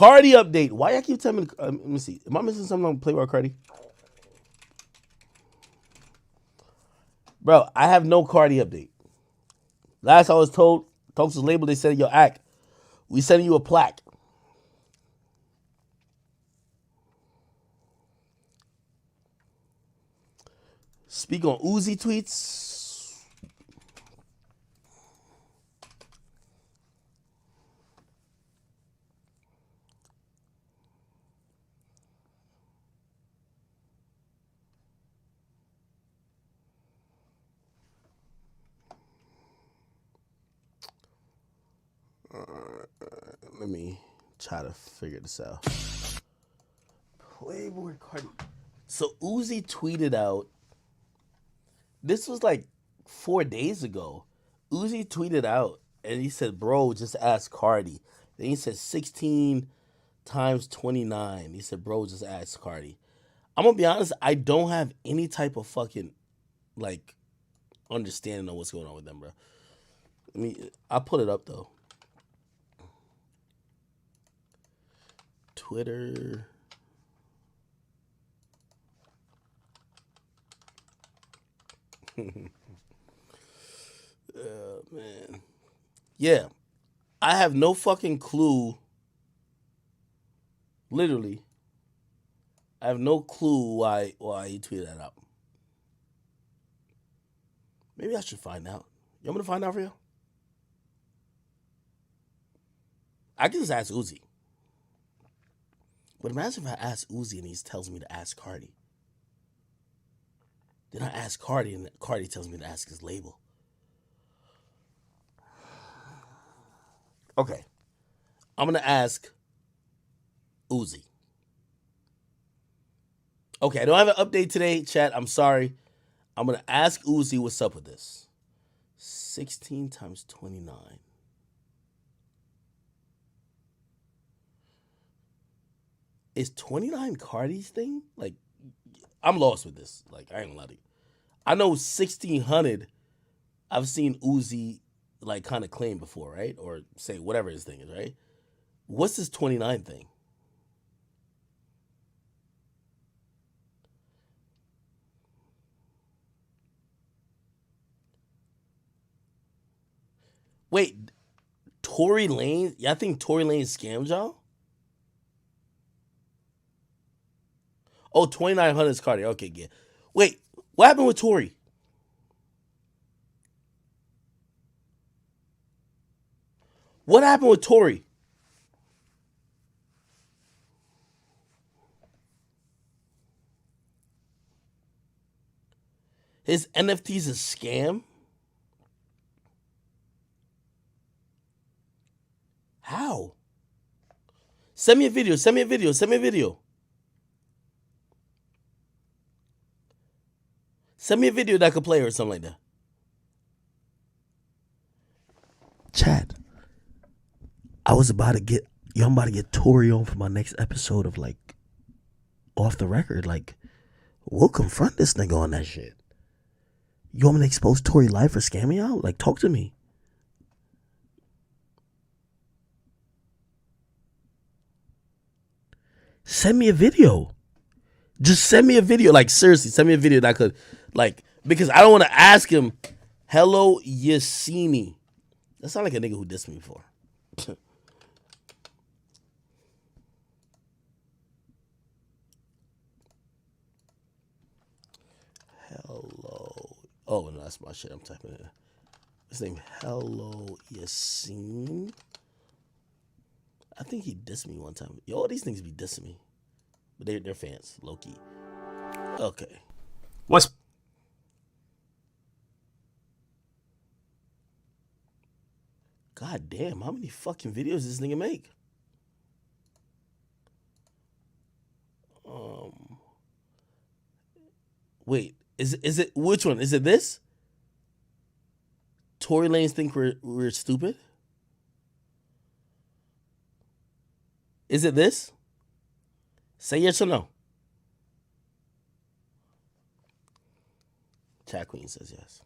Carti update. Why y'all keep telling me? Let me see. Am I missing something on Playboy Carti? Bro, I have no Carti update. Last I was told, talks was labeled. They said, "Yo, act. We sending you a plaque." Speak on Uzi tweets. Let me try to figure this out. Playboy Carti. So Uzi tweeted out. This was like 4 days ago. Uzi tweeted out and he said, "Bro, just ask Carti." Then he said 16 times 29. He said, "Bro, just ask Carti." I'm gonna be honest. I don't have any type of fucking like understanding of what's going on with them, bro. I'll put it up though. Twitter. Man. Yeah. I have no fucking clue. Literally. I have no clue why he tweeted that out. Maybe I should find out. You want me to find out for you? I can just ask Uzi. But imagine if I ask Uzi and he tells me to ask Carti. Then I ask Carti and Carti tells me to ask his label. Okay. I'm going to ask Uzi. Okay, I don't have an update today, chat. I'm sorry. I'm going to ask Uzi what's up with this. 16 times 29. Is 29 Carti's thing? Like, I'm lost with this. Like, I ain't gonna lie to you. I know 1600, I've seen Uzi, like, kind of claim before, right? Or say whatever his thing is, right? What's this 29 thing? Wait, Tory Lanez? Y'all think Tory Lanez scammed y'all? Oh, 2900 is Carti. Okay, yeah. Wait, what happened with Tory? What happened with Tory? His NFT's a scam? How? Send me a video. Send me a video. Send me a video. Send me a video that I could play or something like that. Chat. I'm about to get Tory on for my next episode of like Off the Record. Like, we'll confront this nigga on that shit. You want me to expose Tory life for scamming out? Like, talk to me. Send me a video. Just send me a video. Like, seriously, send me a video that I could, like, because I don't want to ask him, "Hello, Yassini." That sounds like a nigga who dissed me before. Hello. Oh, no, that's my shit. I'm typing it. His name, Hello, Yassine. I think he dissed me one time. Yo, all these things be dissing me. But they're fans, low-key. Okay. What's God damn, how many fucking videos does this nigga make? Wait, is it which one? Is it this? Tory Lanez think we're stupid? Is it this? Say yes or no. Chat Queen says yes.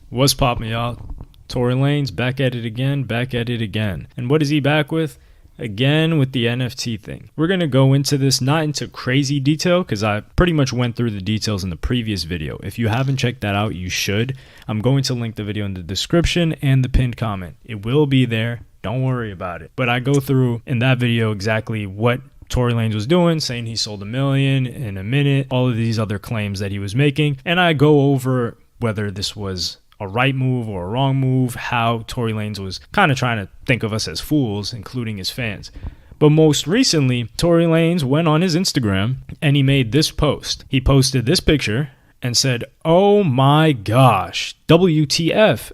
What's poppin', y'all? Tory Lanez back at it again, back at it again. And what is he back with? again with the NFT thing. We're going to go into this, not into crazy detail, because I pretty much went through the details in the previous video. If you haven't checked that out, you should. I'm going to link the video in the description and the pinned comment. It will be there. Don't worry about it. But I go through in that video exactly what Tory Lanez was doing, saying he sold 1 million in a minute, all of these other claims that he was making. And I go over whether this was a right move or a wrong move, how Tory Lanez was kind of trying to think of us as fools, including his fans. But most recently, Tory Lanez went on his Instagram and he made this post. He posted this picture and said, "Oh my gosh, WTF,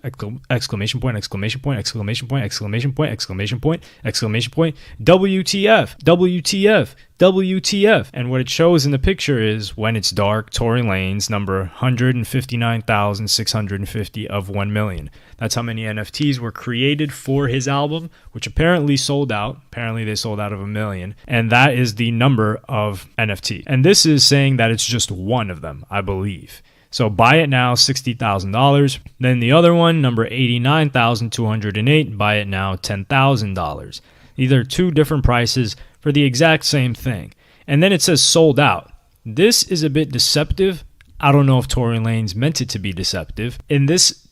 exclamation point, exclamation point, exclamation point, exclamation point, exclamation point, exclamation point, WTF, WTF, WTF." And what it shows in the picture is when it's dark, Tory Lanez, number 159,650 of 1 million. That's how many NFTs were created for his album, which apparently sold out. Apparently they sold out of 1 million. And that is the number of NFT. And this is saying that it's just one of them, I believe. So buy it now, $60,000. Then the other one, number 89,208, buy it now, $10,000. These are two different prices for the exact same thing. And then it says sold out. This is a bit deceptive. I don't know if Tory Lanez meant it to be deceptive. In this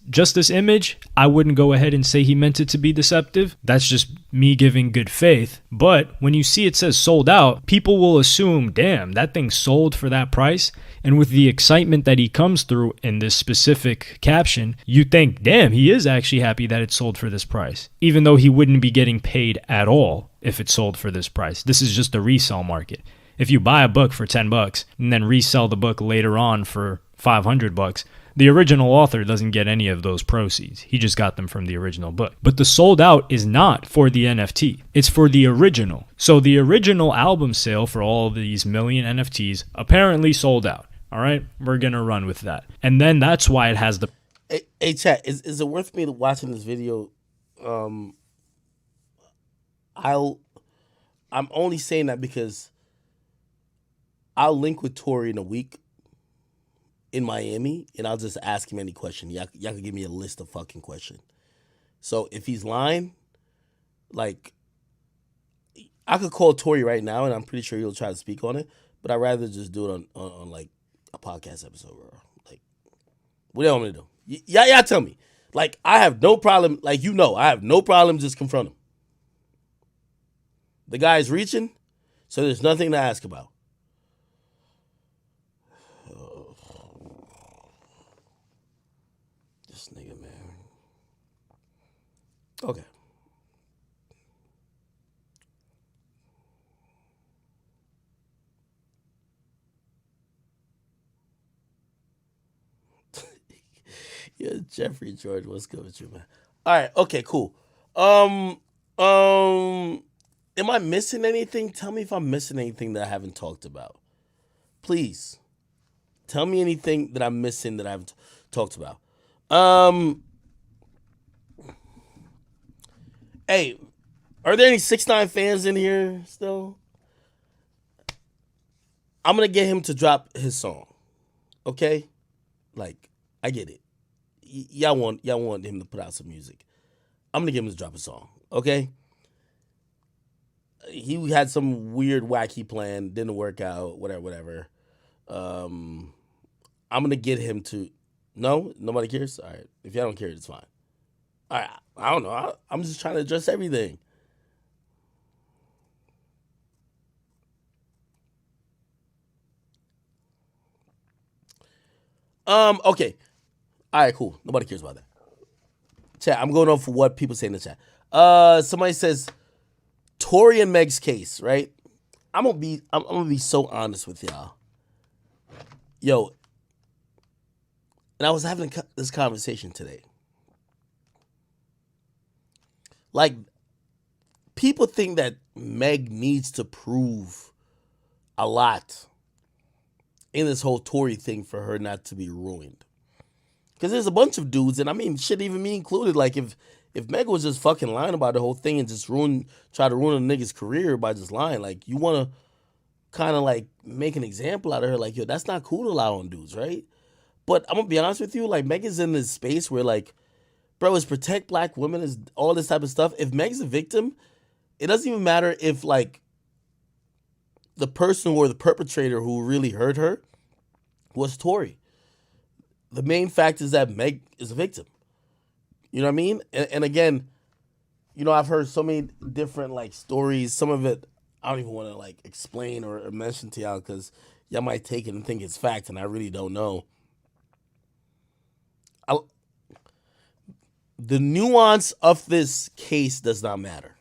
image, I wouldn't go ahead and say he meant it to be deceptive. That's just me giving good faith. But when you see it says sold out, people will assume, damn, that thing sold for that price. And with the excitement that he comes through in this specific caption, you think, damn, he is actually happy that it sold for this price, even though he wouldn't be getting paid at all if it sold for this price. This is just a resale market. If you buy a book for $10 and then resell the book later on for $500, the original author doesn't get any of those proceeds. He just got them from the original book. But the sold out is not for the NFT. It's for the original. So the original album sale for all of these million NFTs apparently sold out. All right? We're going to run with that. And then that's why it has the... Hey chat, is it worth me watching this video? I'm only saying that because I'll link with Tory in a week in Miami, and I'll just ask him any question. Y'all can give me a list of fucking questions. So if he's lying, like, I could call Tory right now, and I'm pretty sure he'll try to speak on it, but I'd rather just do it on like, a podcast episode, bro. Like, what do y'all want me to do? Y'all tell me. Like, I have no problem, like, I have no problem just confront him. The guy's reaching, so there's nothing to ask about. This nigga, man. Okay. Yeah, Jeffrey George, what's good with you, man? All right, okay, cool. Am I missing anything? Tell me if I'm missing anything that I haven't talked about. Please. Tell me anything that I'm missing that I haven't talked about. Hey, are there any 6ix9ine fans in here still? I'm gonna get him to drop his song. Okay? Like, I get it. Y'all want him to put out some music. I'm gonna get him to drop a song. Okay? He had some weird wacky plan, didn't work out, whatever. I'm gonna get him to... No? Nobody cares? All right. If y'all don't care, it's fine. All right. I don't know. I'm just trying to address everything. Okay. All right, cool. Nobody cares about that. Chat, I'm going off what people say in the chat. Somebody says Tory and Meg's case, right? I'm gonna be so honest with y'all. Yo, and I was having this conversation today. Like, people think that Meg needs to prove a lot in this whole Tory thing for her not to be ruined. Because there's a bunch of dudes, and I mean, shit, even me included, like, if Meg was just fucking lying about the whole thing and just try to ruin a nigga's career by just lying, like, you want to kind of, like, make an example out of her, like, yo, that's not cool to lie on dudes, right? But I'm going to be honest with you, like, Meg is in this space where, like, bro, it's protect black women, is all this type of stuff. If Meg's a victim, It doesn't even matter if like the person or the perpetrator who really hurt her was Tory. The main fact is that Meg is a victim. You know what I mean? And again, I've heard so many different like stories. Some of it I don't even want to like explain or mention to y'all because y'all might take it and think it's fact, and I really don't know. I, the nuance of this case does not matter.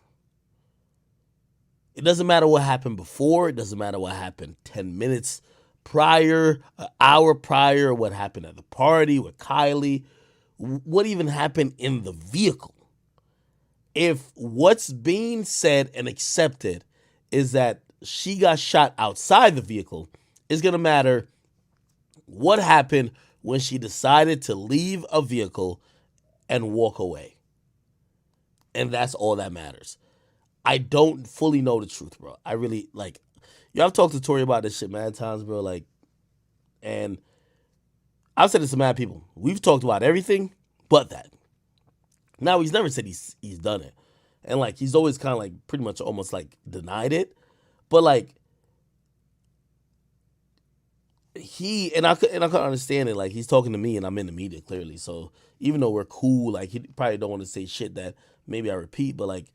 It doesn't matter what happened before. It doesn't matter what happened 10 minutes prior, an hour prior, what happened at the party with Kylie, what even happened in the vehicle. If what's being said and accepted is that she got shot outside the vehicle, it's going to matter what happened when she decided to leave a vehicle and walk away. And that's all that matters. I don't fully know the truth, bro. I really, like, I've talked to Tori about this shit mad times, bro, like, and I've said this to mad people. We've talked about everything but that. Now, he's never said he's done it. And, like, he's always kind of, like, pretty much almost, like, denied it. But, like, I could understand it. Like, he's talking to me and I'm in the media, clearly. So, even though we're cool, like, he probably don't want to say shit that maybe I repeat. But, like,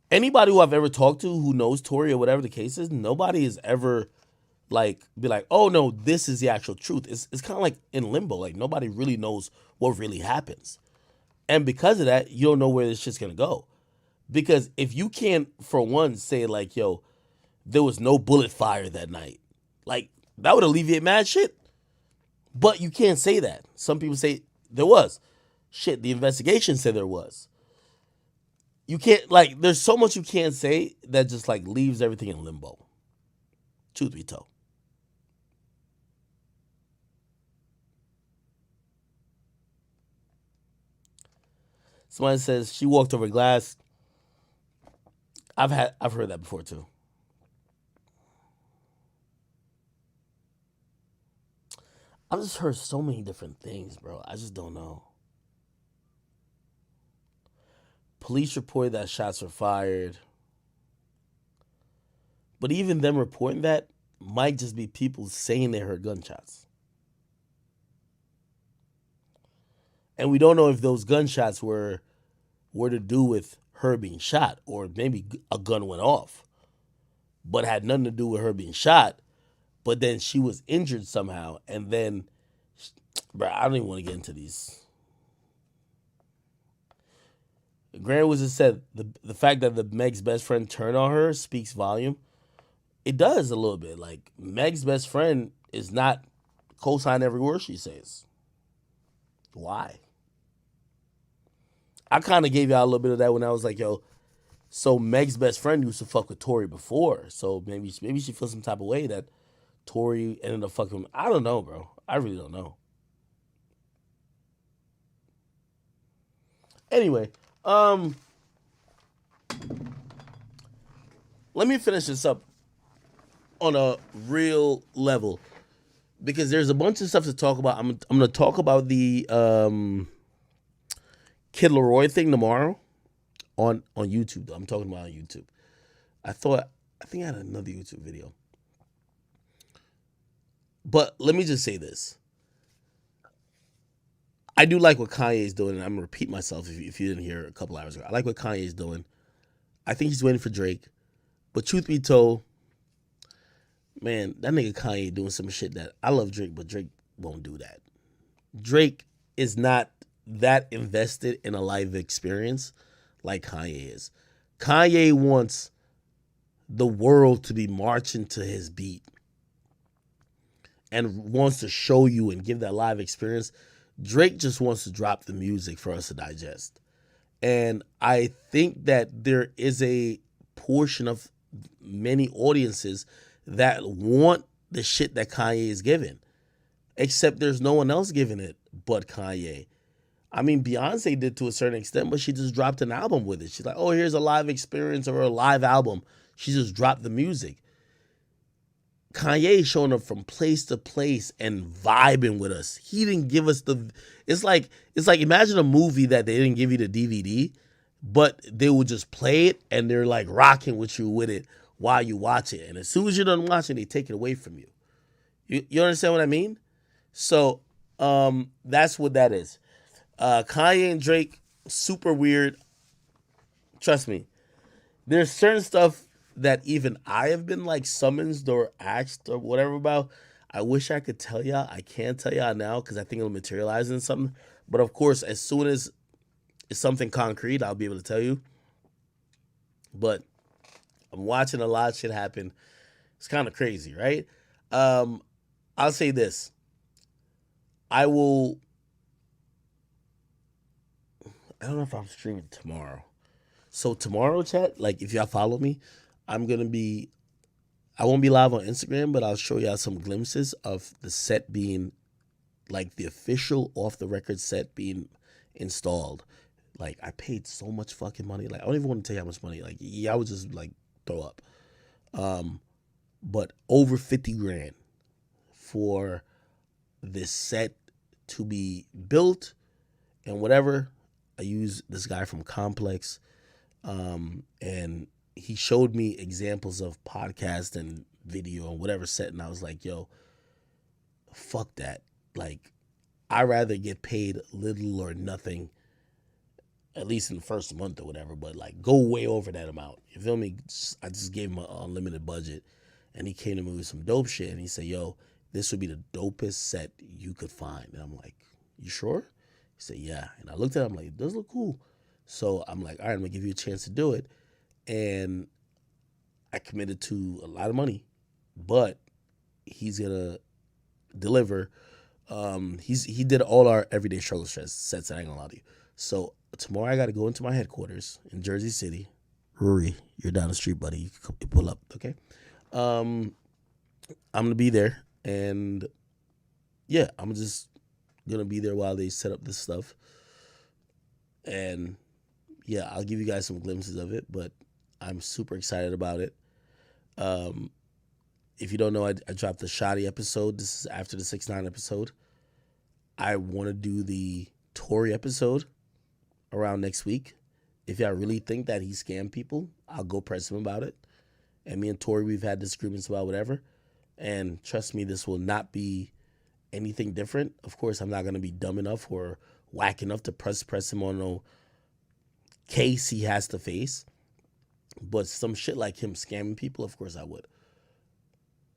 anybody who I've ever talked to who knows Tory or whatever the case is, nobody has ever, like, be like, oh, no, this is the actual truth. It's kind of like in limbo. Like, nobody really knows what really happens. And because of that, you don't know where this shit's going to go. Because if you can't, for one, say, like, yo, there was no bullet fire that night, like, that would alleviate mad shit. But you can't say that. Some people say there was. Shit, the investigation said there was. You can't, like, there's so much you can't say that just, like, leaves everything in limbo. Truth be told. Somebody says she walked over glass. I've heard that before too. I've just heard so many different things, bro. I just don't know. Police reported that shots were fired. But even them reporting that might just be people saying they heard gunshots. And we don't know if those gunshots were to do with her being shot, or maybe a gun went off, but had nothing to do with her being shot. But then she was injured somehow, and then, bro, I don't even want to get into these. Grant was just said the fact that the Meg's best friend turned on her speaks volume. It does a little bit. Like, Meg's best friend is not co-signing every word she says. Why? I kind of gave y'all a little bit of that when I was like, yo, so Meg's best friend used to fuck with Tory before. So maybe she feels some type of way that Tory ended up fucking. I don't know, bro. I really don't know. Anyway, let me finish this up on a real level, because there's a bunch of stuff to talk about. I'm going to talk about the Kid Leroy thing tomorrow on YouTube, though. I'm talking about on YouTube. I think I had another YouTube video. But let me just say this. I do like what Kanye is doing, and I'm going to repeat myself if you didn't hear a couple hours ago. I like what Kanye is doing. I think he's waiting for Drake. But truth be told, man, that nigga Kanye doing some shit that I love Drake, but Drake won't do that. Drake is not that invested in a live experience like Kanye is. Kanye wants the world to be marching to his beat and wants to show you and give that live experience. Drake just wants to drop the music for us to digest. And I think that there is a portion of many audiences that want the shit that Kanye is giving, except there's no one else giving it but Kanye. I mean, Beyonce did to a certain extent, but she just dropped an album with it. She's like, oh, here's a live experience or a live album. She just dropped the music. Kanye showing up from place to place and vibing with us. He didn't give us it's like imagine a movie that they didn't give you the DVD, but they will just play it and they're like rocking with you with it while you watch it. And as soon as you're done watching, they take it away from you. You understand what I mean? So that's what that is. Kanye and Drake, super weird. Trust me. There's certain stuff that even I have been like summoned or asked or whatever about. I wish I could tell y'all. I can't tell y'all now because I think it'll materialize in something. But of course, as soon as it's something concrete, I'll be able to tell you. But I'm watching a lot of shit happen. It's kind of crazy, right? Um, I'll say this. I will. I don't know if I'm streaming tomorrow. So tomorrow, chat. Like, if y'all follow me, I'm gonna be. I won't be live on Instagram, but I'll show y'all some glimpses of the set being, like, the official off the record set being installed. Like, I paid so much fucking money. Like, I don't even want to tell you how much money. Like, yeah, I would just like throw up. Um, but over 50 grand for this set to be built and whatever. I use this guy from Complex, and he showed me examples of podcast and video and whatever set, and I was like, yo, fuck that. Like, I rather get paid little or nothing, at least in the first month or whatever, but like go way over that amount. You feel me? I just gave him an unlimited budget, and he came to me with some dope shit, and he said, yo, this would be the dopest set you could find. And I'm like, you sure? He said, yeah. And I looked at him like, it does look cool. So I'm like, all right, I'm gonna give you a chance to do it. And I committed to a lot of money, but he's gonna deliver. He did all our everyday struggle stress sets. I ain't gonna lie to you. So tomorrow I got to go into my headquarters in Jersey City. Rory, you're down the street, buddy. You can pull up, okay? I'm gonna be there, and yeah, I'm just gonna be there while they set up this stuff. And yeah, I'll give you guys some glimpses of it, but I'm super excited about it. Um, if you don't know, I dropped the Shoddy episode. This is after the 6ix9ine episode. I want to do the Tory episode around next week. If y'all really think that he scammed people, I'll go press him about it. And me and Tory, we've had disagreements about whatever. And trust me, this will not be anything different. Of course, I'm not going to be dumb enough or whack enough to press him on no case he has to face. But some shit like him scamming people, of course I would.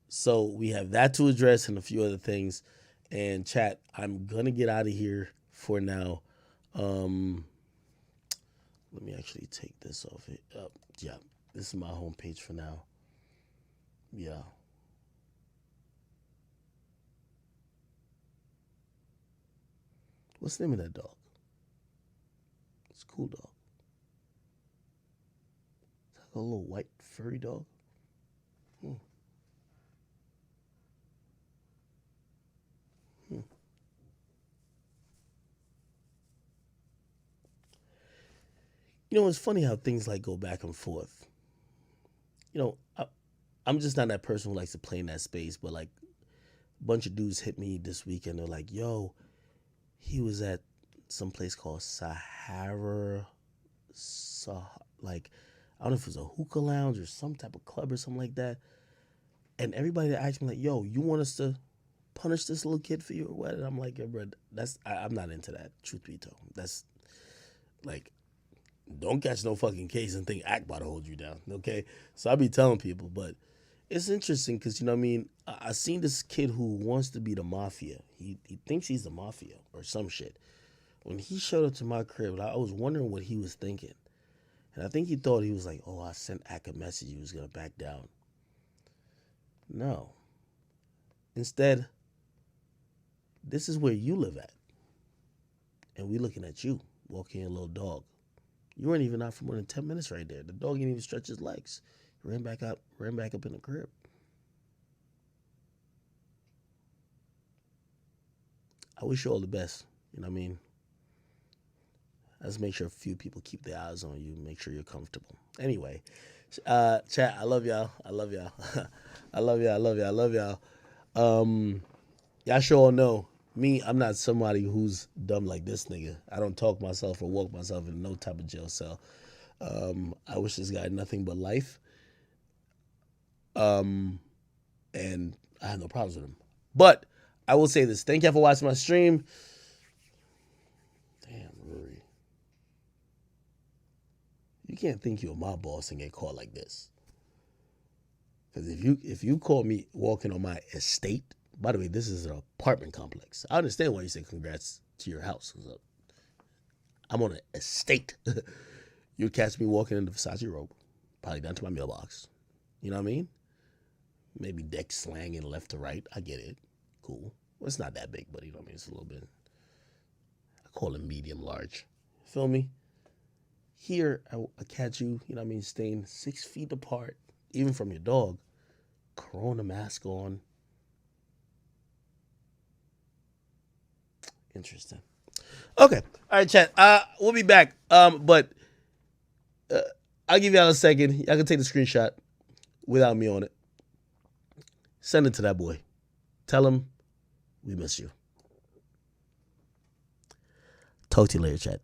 So we have that to address and a few other things. And chat, I'm going to get out of here for now. Let me actually take this off it. Yeah, this is my homepage for now. Yeah. What's the name of that dog? It's a cool dog. It's like a little white furry dog. Hmm. Hmm. You know, it's funny how things like go back and forth. You know, I'm just not that person who likes to play in that space, but like a bunch of dudes hit me this weekend. They're like, yo, he was at some place called like, I don't know if it was a hookah lounge or some type of club or something like that. And everybody that asked me like, yo, you want us to punish this little kid for you or what? And I'm like, yo, bro, I'm not into that, truth be told. That's like, don't catch no fucking case and think act about to hold you down, okay? So I be telling people, but it's interesting because, you know what I mean? I seen this kid who wants to be the mafia. He thinks he's the mafia or some shit. When he showed up to my crib, I was wondering what he was thinking. And I think he thought he was like, oh, I sent Ak a message. He was going to back down. No. Instead, this is where you live at. And we looking at you, walking your little dog. You weren't even out for more than 10 minutes right there. The dog didn't even stretch his legs. He ran back up in the crib. I wish you all the best. You know what I mean? Let's make sure a few people keep their eyes on you. Make sure you're comfortable. Anyway, chat, I love y'all. I love y'all. I love y'all. Y'all sure all know Me, I'm not somebody who's dumb like this nigga. I don't talk myself or walk myself in no type of jail cell. I wish this guy nothing but life. And I have no problems with him. But I will say this. Thank you for watching my stream. Damn, Rory. You can't think you're my boss and get caught like this. Because if you call me walking on my estate, by the way, this is an apartment complex. I understand why you say congrats to your house. I'm on an estate. You'd catch me walking in the Versace robe, probably down to my mailbox. You know what I mean? Maybe deck slanging left to right. I get it. Cool. Well, it's not that big, but you know what I mean? It's a little bit. I call it medium large. Feel me? Here, I catch you, you know what I mean, staying 6 feet apart, even from your dog. Corona mask on. Interesting. Okay. All right, chat. We'll be back. But I'll give y'all a second. Y'all can take the screenshot without me on it. Send it to that boy. Tell him we miss you. Talk to you later, chat.